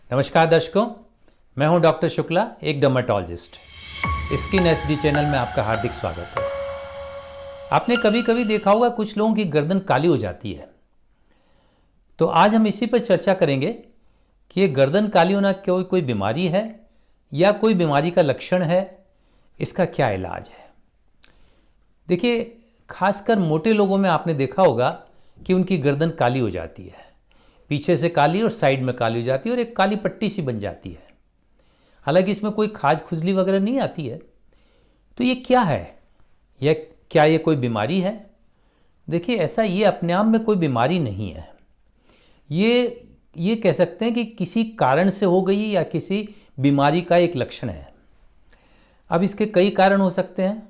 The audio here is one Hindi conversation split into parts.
नमस्कार दर्शकों, मैं हूं डॉक्टर शुक्ला, एक डर्मेटोलॉजिस्ट। स्किन एसडी चैनल में आपका हार्दिक स्वागत है। आपने कभी कभी देखा होगा कुछ लोगों की गर्दन काली हो जाती है। तो आज हम इसी पर चर्चा करेंगे कि ये गर्दन काली होना कोई बीमारी है या कोई बीमारी का लक्षण है, इसका क्या इलाज है। देखिए, खासकर मोटे लोगों में आपने देखा होगा कि उनकी गर्दन काली हो जाती है, पीछे से काली और साइड में काली हो जाती है और एक काली पट्टी सी बन जाती है। हालांकि इसमें कोई खाज खुजली वगैरह नहीं आती है। तो ये क्या है, या क्या ये कोई बीमारी है? देखिए, ऐसा ये अपने आप में कोई बीमारी नहीं है। ये कह सकते हैं कि किसी कारण से हो गई या किसी बीमारी का एक लक्षण है। अब इसके कई कारण हो सकते हैं,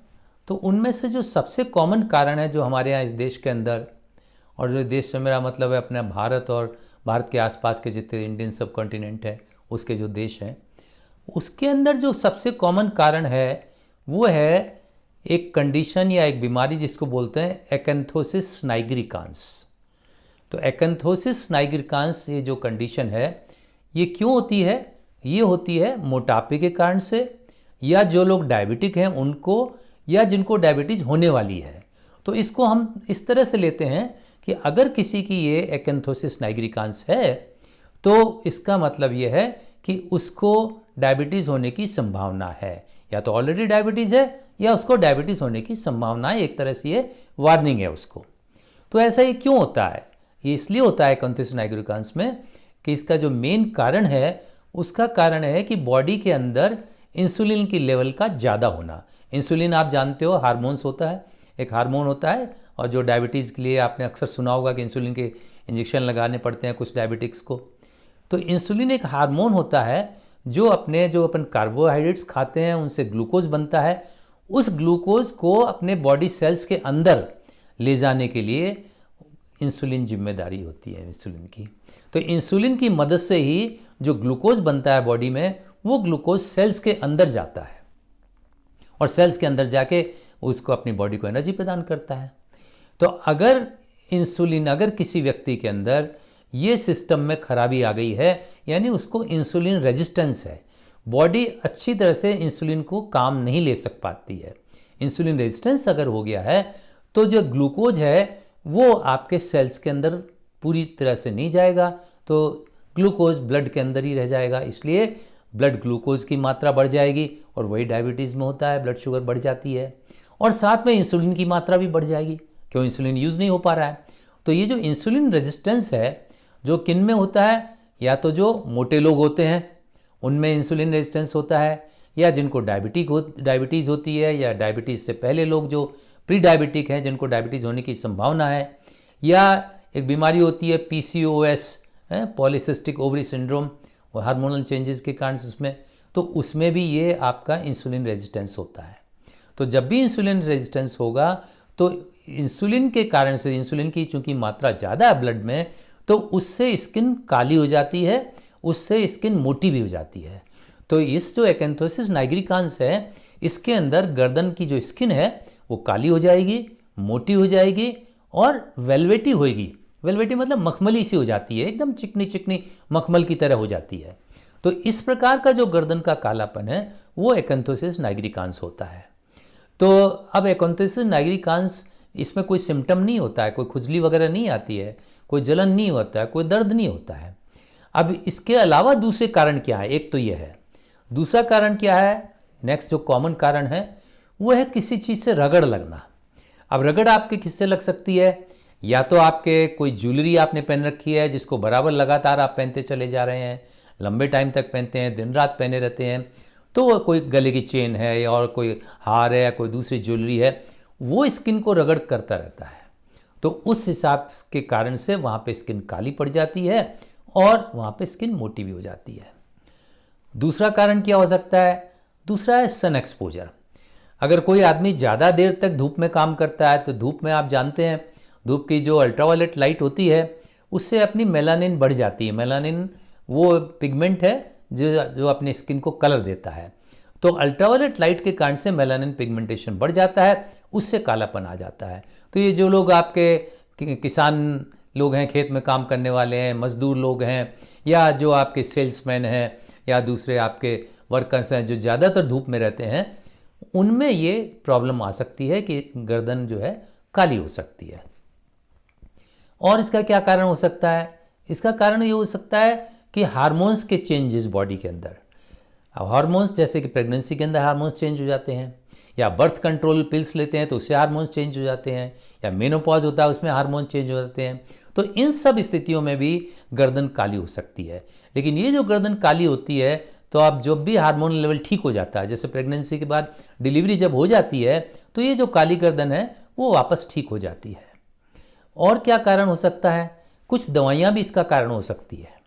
तो उनमें से जो सबसे कॉमन कारण है, जो हमारे यहाँ इस देश के अंदर, और जो देश से मेरा मतलब है अपना भारत और भारत के आसपास के जितने इंडियन सब कॉन्टिनेंट है, उसके जो देश हैं, उसके अंदर जो सबसे कॉमन कारण है वो है एक कंडीशन या एक बीमारी जिसको बोलते हैं एकैंथोसिस नाइग्रिकांस। तो एकैंथोसिस नाइग्रिकांस ये जो कंडीशन है, ये क्यों होती है? ये होती है मोटापे के कारण से, या जो लोग डायबिटिक हैं उनको, या जिनको डायबिटीज होने वाली है। तो इसको हम इस तरह से लेते हैं कि अगर किसी की ये एकैंथोसिस नाइग्रिकांस है तो इसका मतलब ये है कि उसको डायबिटीज़ होने की संभावना है, या तो ऑलरेडी डायबिटीज़ है या उसको डायबिटीज़ होने की संभावना है। एक तरह से ये वार्निंग है उसको। तो ऐसा ये क्यों होता है? ये इसलिए होता है एकैंथोसिस नाइग्रिकांस में कि इसका जो मेन कारण है, उसका कारण है कि बॉडी के अंदर इंसुलिन की लेवल का ज़्यादा होना। इंसुलिन आप जानते हो हार्मोन्स होता है, एक हार्मोन होता है, और जो डायबिटीज़ के लिए आपने अक्सर सुना होगा कि इंसुलिन के इंजेक्शन लगाने पड़ते हैं कुछ डायबिटिक्स को। तो इंसुलिन एक हार्मोन होता है जो अपन कार्बोहाइड्रेट्स खाते हैं उनसे ग्लूकोज बनता है। उस ग्लूकोज को अपने बॉडी सेल्स के अंदर ले जाने के लिए इंसुलिन जिम्मेदारी होती है इंसुलिन की। तो इंसुलिन की मदद से ही जो ग्लूकोज बनता है बॉडी में, वो ग्लूकोज सेल्स के अंदर जाता है और सेल्स के अंदर जाके उसको अपनी बॉडी को एनर्जी प्रदान करता है। तो अगर किसी व्यक्ति के अंदर ये सिस्टम में खराबी आ गई है, यानी उसको इंसुलिन रेजिस्टेंस है, बॉडी अच्छी तरह से इंसुलिन को काम नहीं ले सक पाती है, इंसुलिन रेजिस्टेंस अगर हो गया है, तो जो ग्लूकोज है वो आपके सेल्स के अंदर पूरी तरह से नहीं जाएगा, तो ग्लूकोज ब्लड के अंदर ही रह जाएगा। इसलिए ब्लड ग्लूकोज की मात्रा बढ़ जाएगी, और वही डायबिटीज़ में होता है, ब्लड शुगर बढ़ जाती है, और साथ में इंसुलिन की मात्रा भी बढ़ जाएगी, क्यों इंसुलिन यूज़ नहीं हो पा रहा है। तो ये जो इंसुलिन रेजिस्टेंस है, जो किन में होता है, या तो जो मोटे लोग होते हैं उनमें इंसुलिन रेजिस्टेंस होता है, या जिनको डायबिटीज़ होती है, या डायबिटीज़ से पहले लोग जो प्री डायबिटिक हैं जिनको डायबिटीज़ होने की संभावना है, या एक बीमारी होती है PCOS, पॉलीसिस्टिक ओवरी सिंड्रोम, वो हार्मोनल चेंजेस के कारण उसमें, तो उसमें भी ये आपका इंसुलिन रेजिस्टेंस होता है। तो जब भी इंसुलिन रेजिस्टेंस होगा, तो इंसुलिन के कारण से, इंसुलिन की चूंकि मात्रा ज़्यादा है ब्लड में, तो उससे स्किन काली हो जाती है, उससे स्किन मोटी भी हो जाती है। तो इस जो एकैंथोसिस नाइग्रिकांस है, इसके अंदर गर्दन की जो स्किन है वो काली हो जाएगी, मोटी हो जाएगी और वेलवेटी होएगी। वेलवेटी मतलब मखमली सी हो जाती है, एकदम चिकनी चिकनी मखमल की तरह हो जाती है। तो इस प्रकार का जो गर्दन का कालापन है वो एकैंथोसिस नाइग्रिकांस होता है। तो अब एकैंथोसिस नाइग्रिकांस, इसमें कोई सिम्टम नहीं होता है, कोई खुजली वगैरह नहीं आती है, कोई जलन नहीं होता है, कोई दर्द नहीं होता है। अब इसके अलावा दूसरे कारण क्या है? एक तो ये है, दूसरा कारण क्या है, नेक्स्ट जो कॉमन कारण है वो है किसी चीज़ से रगड़ लगना। अब रगड़ आपके किससे लग सकती है? या तो आपके कोई ज्वेलरी आपने पहन रखी है जिसको बराबर लगातार आप पहनते चले जा रहे हैं, लंबे टाइम तक पहनते हैं, दिन रात पहने रहते हैं, तो कोई गले की चेन है और कोई हार है या कोई दूसरी ज्वेलरी है, वो स्किन को रगड़ करता रहता है। तो उस हिसाब के कारण से वहाँ पे स्किन काली पड़ जाती है और वहाँ पे स्किन मोटी भी हो जाती है। दूसरा कारण क्या हो सकता है? दूसरा है सन एक्सपोजर। अगर कोई आदमी ज़्यादा देर तक धूप में काम करता है, तो धूप में आप जानते हैं धूप की जो अल्ट्रावायलेट लाइट होती है उससे अपनी मेलानिन बढ़ जाती है। मेलानिन वो पिगमेंट है जो अपनी स्किन को कलर देता है। तो अल्ट्रावायलेट लाइट के कारण से मेलानिन पिगमेंटेशन बढ़ जाता है, उससे कालापन आ जाता है। तो ये जो लोग आपके किसान लोग हैं, खेत में काम करने वाले हैं, मजदूर लोग हैं, या जो आपके सेल्समैन हैं, या दूसरे आपके वर्कर्स हैं जो ज़्यादातर धूप में रहते हैं, उनमें ये प्रॉब्लम आ सकती है कि गर्दन जो है काली हो सकती है। और इसका क्या कारण हो सकता है? इसका कारण ये हो सकता है कि हार्मोन्स के चेंजेस बॉडी के अंदर। अब हार्मोन्स जैसे कि प्रेगनेंसी के अंदर हार्मोन्स चेंज हो जाते हैं, या बर्थ कंट्रोल पिल्स लेते हैं तो उससे हार्मोन्स चेंज हो जाते हैं, या मेनोपॉज होता है उसमें हार्मोन चेंज हो जाते हैं। तो इन सब स्थितियों में भी गर्दन काली हो सकती है। लेकिन ये जो गर्दन काली होती है, तो आप जब भी हार्मोन लेवल ठीक हो जाता है, जैसे प्रेगनेंसी के बाद डिलीवरी जब हो जाती है, तो ये जो काली गर्दन है वो वापस ठीक हो जाती है। और क्या कारण हो सकता है? कुछ दवाइयाँ भी इसका कारण हो सकती है।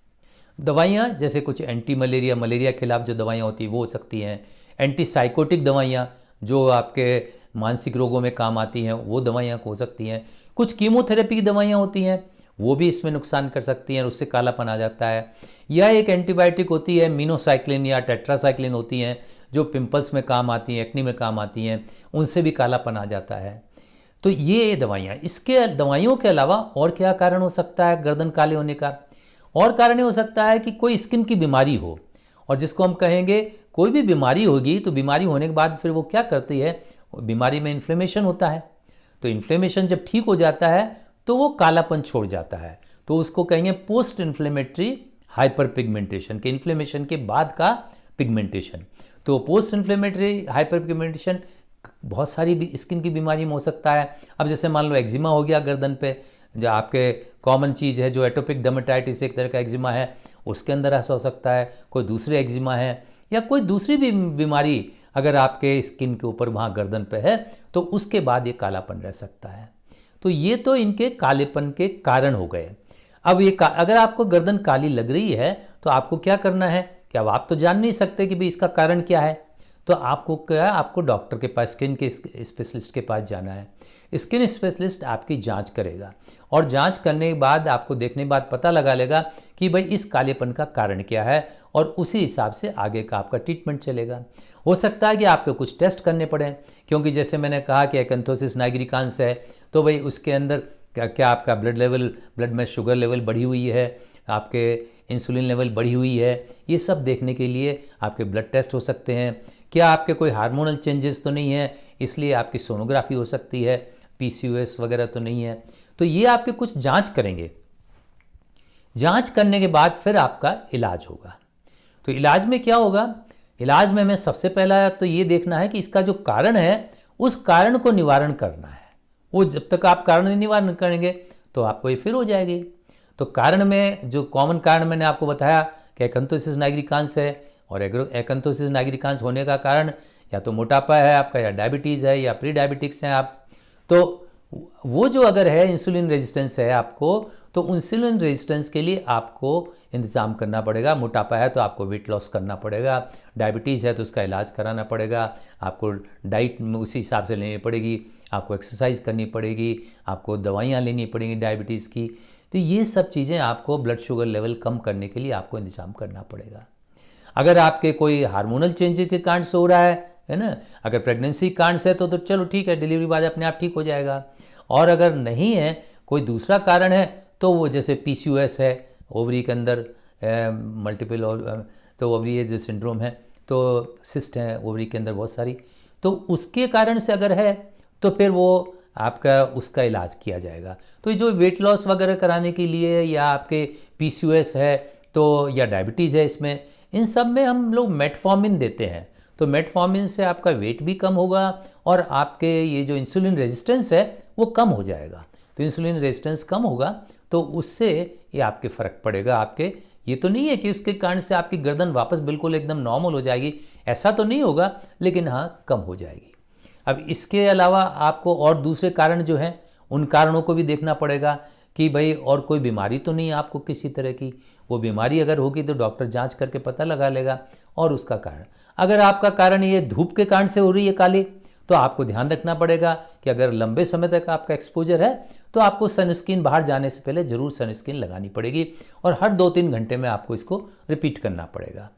दवाइयाँ जैसे कुछ एंटी मलेरिया, मलेरिया के खिलाफ जो दवाइयाँ होती हैं वो हो सकती हैं। एंटीसाइकोटिक दवाइयाँ जो आपके मानसिक रोगों में काम आती हैं वो दवाइयाँ हो सकती हैं। कुछ कीमोथेरेपी की दवाइयाँ होती हैं वो भी इसमें नुकसान कर सकती हैं और उससे कालापन आ जाता है। या एक एंटीबायोटिक होती है मिनोसाइक्लिन या टेट्रासाइक्लिन होती हैं जो पिंपल्स में काम आती हैं, एक्नी में काम आती हैं, उनसे भी कालापन आ जाता है। तो ये दवाइयाँ, इसके दवाइयों के अलावा और क्या कारण हो सकता है गर्दन काले होने का? और कारण ये हो सकता है कि कोई स्किन की बीमारी हो, और जिसको हम कहेंगे कोई भी बीमारी होगी तो बीमारी होने के बाद फिर वो क्या करती है, बीमारी में इन्फ्लेमेशन होता है। तो इन्फ्लेमेशन जब ठीक हो जाता है तो वो कालापन छोड़ जाता है, तो उसको कहेंगे पोस्ट इन्फ्लेमेटरी हाइपर पिगमेंटेशन, के इन्फ्लेमेशन के बाद का पिगमेंटेशन। तो पोस्ट इन्फ्लेमेटरी हाइपर पिगमेंटेशन बहुत सारी भी स्किन की बीमारी में हो सकता है। अब जैसे मान लो एक्जिमा हो गया गर्दन पे, जो आपके कॉमन चीज़ है, जो एटोपिक डर्मेटाइटिस एक तरह का एक्जिमा है, उसके अंदर ऐसा हो सकता है। कोई दूसरे एक्जिमा है या कोई दूसरी भी बीमारी अगर आपके स्किन के ऊपर वहाँ गर्दन पे है, तो उसके बाद ये कालापन रह सकता है। तो ये तो इनके कालेपन के कारण हो गए। अब ये अगर आपको गर्दन काली लग रही है तो आपको क्या करना है कि अब आप तो जान नहीं सकते कि भाई इसका कारण क्या है, तो आपको क्या है, आपको डॉक्टर के पास, स्किन के स्पेशलिस्ट के पास जाना है। स्किन स्पेशलिस्ट आपकी जांच करेगा और जांच करने के बाद आपको देखने के बाद पता लगा लेगा कि भाई इस कालेपन का कारण क्या है, और उसी हिसाब से आगे का आपका ट्रीटमेंट चलेगा। हो सकता है कि आपको कुछ टेस्ट करने पड़े, क्योंकि जैसे मैंने कहा कि एकैंथोसिस नाइग्रिकांस है, तो भाई उसके अंदर क्या आपका ब्लड में शुगर लेवल बढ़ी हुई है, आपके इंसुलिन लेवल बढ़ी हुई है, ये सब देखने के लिए आपके ब्लड टेस्ट हो सकते हैं। क्या आपके कोई हार्मोनल चेंजेस तो नहीं है, इसलिए आपकी सोनोग्राफी हो सकती है, PCOS वगैरह तो नहीं है। तो ये आपके कुछ जांच करेंगे। जांच करने के बाद फिर आपका इलाज होगा। तो इलाज में क्या होगा? इलाज में हमें सबसे पहला तो ये देखना है कि इसका जो कारण है उस कारण को निवारण करना है। वो जब तक आप कारण निवारण करेंगे तो आपको ये फिर हो जाएगी। तो कारण में जो कॉमन कारण मैंने आपको बताया कि एकैंथोसिस नाइग्रिकांस है, और एकैंथोसिस नाइग्रिकांस होने का कारण या तो मोटापा है आपका, या डायबिटीज़ है, या प्री डायबिटिक्स हैं आप। तो वो जो अगर है इंसुलिन रेजिस्टेंस है आपको, तो इंसुलिन रेजिस्टेंस के लिए आपको इंतज़ाम करना पड़ेगा। मोटापा है तो आपको वेट लॉस करना पड़ेगा, डायबिटीज़ है तो उसका इलाज कराना पड़ेगा, आपको डाइट उसी हिसाब से लेनी पड़ेगी, आपको एक्सरसाइज करनी पड़ेगी, आपको दवाइयाँ लेनी पड़ेंगी डायबिटीज़ की। तो ये सब चीज़ें आपको ब्लड शुगर लेवल कम करने के लिए आपको इंतज़ाम करना पड़ेगा। अगर आपके कोई हार्मोनल चेंजेस के कारण से हो रहा है ना, अगर प्रेगनेंसी कारण से है तो चलो ठीक है, डिलीवरी बाद अपने आप ठीक हो जाएगा। और अगर नहीं है, कोई दूसरा कारण है, तो वो जैसे PCOS है, ओवरी के अंदर मल्टीपल, तो ओवरी जो सिंड्रोम है, तो सिस्ट हैं ओवरी के अंदर बहुत सारी, तो उसके कारण से अगर है तो फिर वो आपका उसका इलाज किया जाएगा। तो जो वेट लॉस वगैरह कराने के लिए, या आपके PCOS है तो, या डायबिटीज़ है, इसमें इन सब में हम लोग मेटफॉर्मिन देते हैं। तो मेटफॉर्मिन से आपका वेट भी कम होगा और आपके ये जो इंसुलिन रेजिस्टेंस है वो कम हो जाएगा। तो इंसुलिन रेजिस्टेंस कम होगा तो उससे ये आपके फ़र्क पड़ेगा। आपके ये तो नहीं है कि उसके कारण से आपकी गर्दन वापस बिल्कुल एकदम नॉर्मल हो जाएगी, ऐसा तो नहीं होगा, लेकिन हाँ कम हो जाएगी। अब इसके अलावा आपको और दूसरे कारण जो हैं उन कारणों को भी देखना पड़ेगा कि भाई और कोई बीमारी तो नहीं है आपको किसी तरह की। वो बीमारी अगर होगी तो डॉक्टर जांच करके पता लगा लेगा और उसका कारण। अगर आपका कारण ये धूप के कारण से हो रही है काली, तो आपको ध्यान रखना पड़ेगा कि अगर लंबे समय तक आपका एक्सपोजर है तो आपको सनस्क्रीन, बाहर जाने से पहले ज़रूर सनस्क्रीन लगानी पड़ेगी, और हर 2-3 घंटे में आपको इसको रिपीट करना पड़ेगा।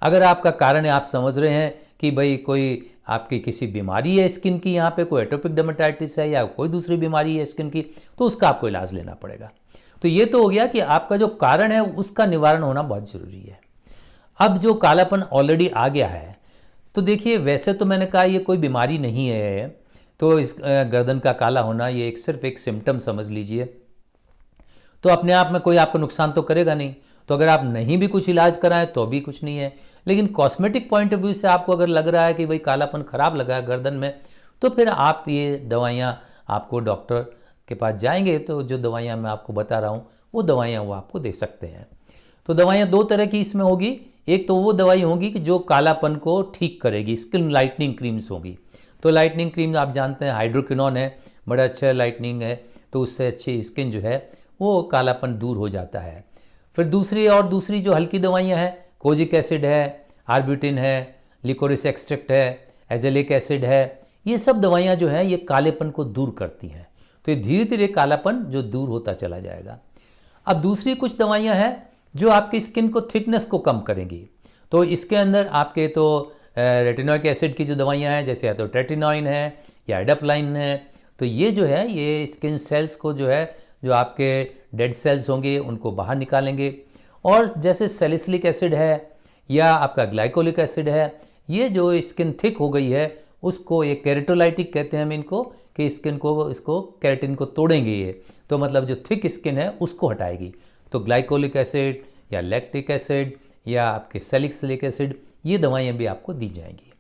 अगर आपका कारण है, आप समझ रहे हैं कि भाई कोई आपकी किसी बीमारी है स्किन की, यहाँ पे कोई एटोपिक डर्मेटाइटिस है या कोई दूसरी बीमारी है स्किन की, तो उसका आपको इलाज लेना पड़ेगा। तो ये तो हो गया कि आपका जो कारण है उसका निवारण होना बहुत ज़रूरी है। अब जो कालापन ऑलरेडी आ गया है, तो देखिए वैसे तो मैंने कहा ये कोई बीमारी नहीं है, तो इस गर्दन का काला होना ये सिर्फ एक सिम्टम समझ लीजिए। तो अपने आप में कोई आपको नुकसान तो करेगा नहीं, तो अगर आप नहीं भी कुछ इलाज कराएं तो भी कुछ नहीं है। लेकिन कॉस्मेटिक पॉइंट ऑफ व्यू से आपको अगर लग रहा है कि भाई कालापन खराब लगा है गर्दन में, तो फिर आप ये दवाइयाँ, आपको डॉक्टर के पास जाएंगे तो जो दवाइयाँ मैं आपको बता रहा हूँ वो दवाइयाँ वो आपको दे सकते हैं। तो दवाइयाँ दो तरह की इसमें होगी। एक तो वो दवाई होगी कि जो कालापन को ठीक करेगी, स्किन लाइटनिंग क्रीम्स होगी। तो लाइटनिंग क्रीम आप जानते हैं, हाइड्रोक्विनोन है, बड़ा अच्छा लाइटनिंग है, तो उससे अच्छी स्किन जो है वो कालापन दूर हो जाता है। फिर दूसरी जो हल्की दवाइयाँ हैं, कोजिक एसिड है, आर्ब्यूटिन है, लिकोरिस एक्सट्रैक्ट है, एजेलिक एसिड है, ये सब दवाइयाँ जो हैं ये कालेपन को दूर करती हैं। तो ये धीरे धीरे कालापन जो दूर होता चला जाएगा। अब दूसरी कुछ दवाइयाँ हैं जो आपकी स्किन को थिकनेस को कम करेंगी। तो इसके अंदर आपके तो रेटिनोइक एसिड की जो दवाइयाँ हैं, जैसे या तो ट्रेटिनोइन है या एडाप्लाइन है, तो ये जो है ये स्किन सेल्स को जो है, जो आपके डेड सेल्स होंगे उनको बाहर निकालेंगे। और जैसे सैलिसिलिक एसिड है या आपका ग्लाइकोलिक एसिड है, ये जो स्किन थिक हो गई है उसको, ये केरेटोलाइटिक कहते हैं हम इनको, कि स्किन को, इसको केराटिन को तोड़ेंगे ये, तो मतलब जो थिक स्किन है उसको हटाएगी। तो ग्लाइकोलिक एसिड या लैक्टिक एसिड या आपके सैलिसिलिक एसिड, ये दवाइयाँ भी आपको दी जाएंगी।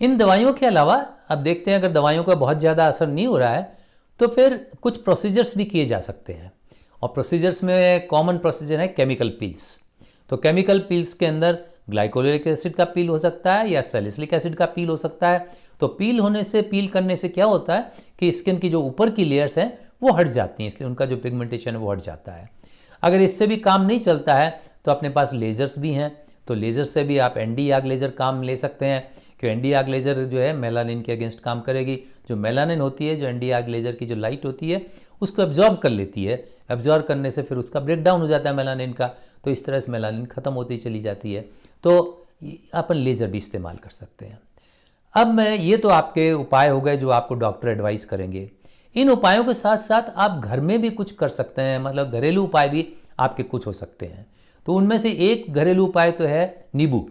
इन दवाइयों के अलावा अब देखते हैं, अगर दवाइयों का बहुत ज़्यादा असर नहीं हो रहा है तो फिर कुछ प्रोसीजर्स भी किए जा सकते हैं। और प्रोसीजर्स में कॉमन प्रोसीजर है केमिकल पील्स। तो केमिकल पील्स के अंदर ग्लाइकोलिक एसिड का पील हो सकता है या सैलिसिलिक एसिड का पील हो सकता है। तो पील करने से क्या होता है कि स्किन की जो ऊपर की लेयर्स हैं वो हट जाती हैं, इसलिए उनका जो पिगमेंटेशन है वो हट जाता है। अगर इससे भी काम नहीं चलता है तो अपने पास लेज़र्स भी हैं, तो लेज़र से भी आप एनडी आग लेज़र काम ले सकते हैं, कि एनडी आग लेज़र जो है मेलानिन के अगेंस्ट काम करेगी। जो मेलानिन होती है, जो एनडी आग लेज़र की जो लाइट होती है उसको एब्जॉर्ब कर लेती है, एब्जॉर्ब करने से फिर उसका ब्रेक डाउन हो जाता है मेलानिन का, तो इस तरह से मेलानिन ख़त्म होती चली जाती है। तो अपन लेज़र भी इस्तेमाल कर सकते हैं। अब ये तो आपके उपाय हो गए जो आपको डॉक्टर एडवाइस करेंगे। इन उपायों के साथ साथ आप घर में भी कुछ कर सकते हैं, मतलब घरेलू उपाय भी आपके कुछ हो सकते हैं। तो उनमें से एक घरेलू उपाय तो है नींबू।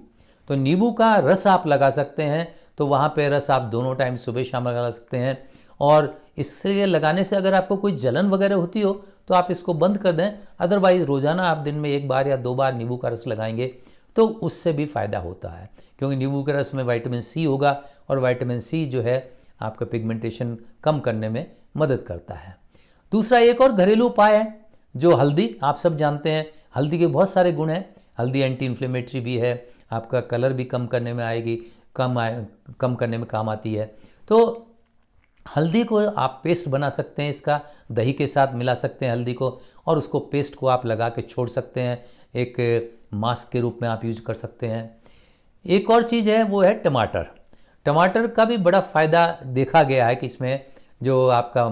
तो नींबू का रस आप लगा सकते हैं, तो वहाँ पे रस आप दोनों टाइम सुबह शाम लगा सकते हैं। और इससे लगाने से अगर आपको कोई जलन वगैरह होती हो तो आप इसको बंद कर दें, अदरवाइज़ रोज़ाना आप दिन में 1 बार या 2 बार नींबू का रस लगाएंगे तो उससे भी फ़ायदा होता है, क्योंकि नींबू के रस में विटामिन सी होगा और विटामिन सी जो है आपका पिगमेंटेशन कम करने में मदद करता है। दूसरा एक और घरेलू उपाय है जो हल्दी, आप सब जानते हैं हल्दी के बहुत सारे गुण हैं। हल्दी एंटी इन्फ्लेमेटरी भी है, आपका कलर भी कम करने में आएगी, कम करने में काम आती है। तो हल्दी को आप पेस्ट बना सकते हैं, इसका दही के साथ मिला सकते हैं हल्दी को, और उसको पेस्ट को आप लगा के छोड़ सकते हैं, एक मास्क के रूप में आप यूज कर सकते हैं। एक और चीज़ है वो है टमाटर। टमाटर का भी बड़ा फ़ायदा देखा गया है कि इसमें जो आपका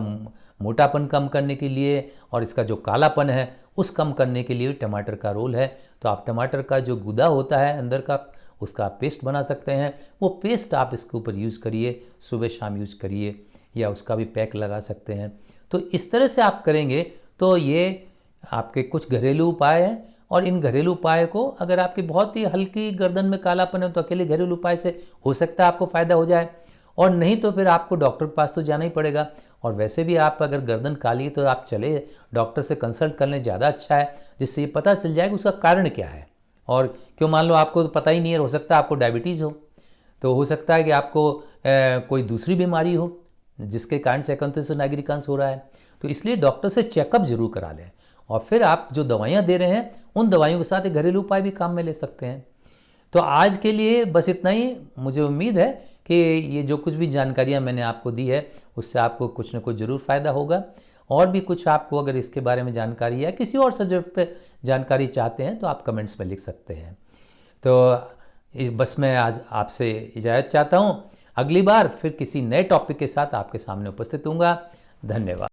मोटापन कम करने के लिए और इसका जो कालापन है उस कम करने के लिए टमाटर का रोल है। तो आप टमाटर का जो गुदा होता है अंदर का, उसका आप पेस्ट बना सकते हैं। वो पेस्ट आप इसके ऊपर यूज़ करिए, सुबह शाम यूज़ करिए, या उसका भी पैक लगा सकते हैं। तो इस तरह से आप करेंगे तो ये आपके कुछ घरेलू उपाय हैं। और इन घरेलू उपाय को, अगर आपकी बहुत ही हल्की गर्दन में कालापन है तो अकेले घरेलू उपाय से हो सकता है आपको फ़ायदा हो जाए, और नहीं तो फिर आपको डॉक्टर के पास तो जाना ही पड़ेगा। और वैसे भी आप अगर गर्दन काली है तो आप चले डॉक्टर से कंसल्ट कर लें, ज़्यादा अच्छा है, जिससे ये पता चल जाएगा उसका कारण क्या है। और क्यों, मान लो आपको तो पता ही नहीं है, हो सकता है आपको डायबिटीज़ हो, तो हो सकता है कि आपको कोई दूसरी बीमारी हो जिसके कारण सेकंड से नागरिकांश हो रहा है। तो इसलिए डॉक्टर से चेकअप जरूर करा लें, और फिर आप जो दवाइयाँ दे रहे हैं उन दवाइयों के साथ घरेलू उपाय भी काम में ले सकते हैं। तो आज के लिए बस इतना ही। मुझे उम्मीद है कि ये जो कुछ भी जानकारियाँ मैंने आपको दी है उससे आपको कुछ न कुछ ज़रूर फ़ायदा होगा। और भी कुछ आपको अगर इसके बारे में जानकारी है, किसी और सब्जेक्ट पे जानकारी चाहते हैं, तो आप कमेंट्स में लिख सकते हैं। तो बस मैं आज आपसे इजाज़त चाहता हूँ। अगली बार फिर किसी नए टॉपिक के साथ आपके सामने उपस्थित होऊंगा। धन्यवाद।